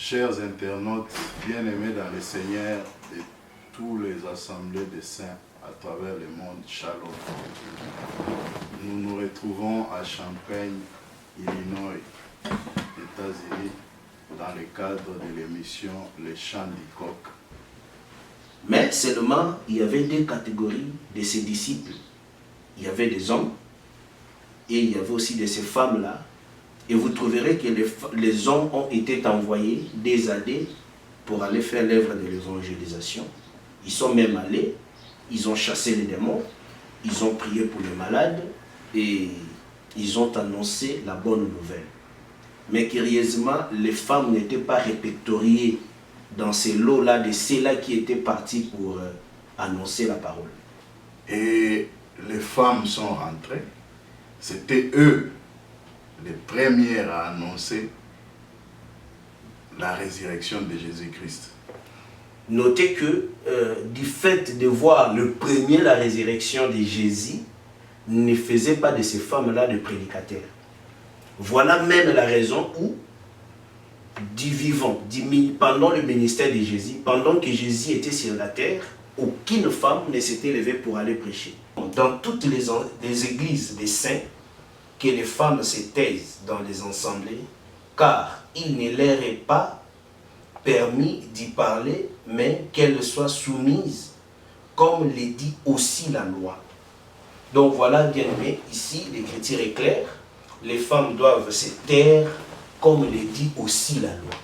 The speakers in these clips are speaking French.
Chers internautes, bien-aimés dans le Seigneur de tous les assemblées de saints à travers le monde, Shalom. Nous nous retrouvons à Champaign, Illinois, États-Unis, dans le cadre de l'émission Les Chants du Coq. Mais seulement, il y avait deux catégories de ses disciples. Il y avait des hommes et il y avait aussi de ces femmes-là. Et vous trouverez que les hommes ont été envoyés des années pour aller faire l'œuvre de l'évangélisation. Ils sont même allés, ils ont chassé les démons, ils ont prié pour les malades et ils ont annoncé la bonne nouvelle. Mais curieusement, les femmes n'étaient pas répertoriées dans ces lots-là de ceux-là qui étaient partis pour annoncer la parole. Et les femmes sont rentrées. C'était eux les premières à annoncer la résurrection de Jésus-Christ. Notez que du fait de voir le premier la résurrection de Jésus, ne faisait pas de ces femmes-là de prédicateurs. Voilà même la raison où, du vivant, pendant le ministère de Jésus, pendant que Jésus était sur la terre, aucune femme ne s'était levée pour aller prêcher. Dans toutes les églises des saints, que les femmes se taisent dans les assemblées, car il ne leur est pas permis d'y parler, mais qu'elles soient soumises, comme le dit aussi la loi. Donc voilà, bien aimé, ici l'écriture est claire, les femmes doivent se taire, comme le dit aussi la loi.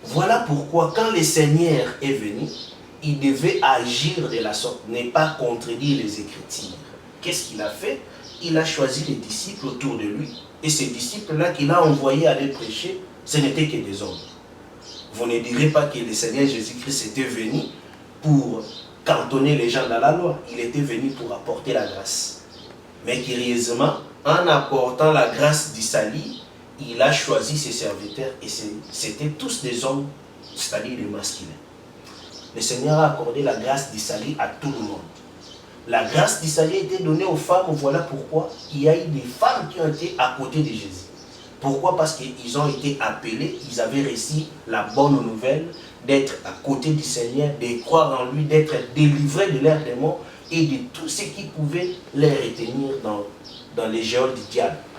Voilà pourquoi quand le Seigneur est venu, il devait agir de la sorte, ne pas contredire les Écritures. Qu'est-ce qu'il a fait? Il a choisi les disciples autour de lui. Et ces disciples-là qu'il a envoyés aller prêcher, ce n'étaient que des hommes. Vous ne direz pas que le Seigneur Jésus-Christ était venu pour cantonner les gens dans la loi. Il était venu pour apporter la grâce. Mais curieusement, en apportant la grâce du salut, il a choisi ses serviteurs et c'était tous des hommes, c'est-à-dire des masculins. Le Seigneur a accordé la grâce du salut à tout le monde. La grâce du salut a été donnée aux femmes, voilà pourquoi il y a eu des femmes qui ont été à côté de Jésus. Pourquoi? Parce qu'ils ont été appelés, ils avaient reçu la bonne nouvelle d'être à côté du Seigneur, de croire en lui, d'être délivrés de leurs démons et de tout ce qui pouvait les retenir dans les géoles du diable.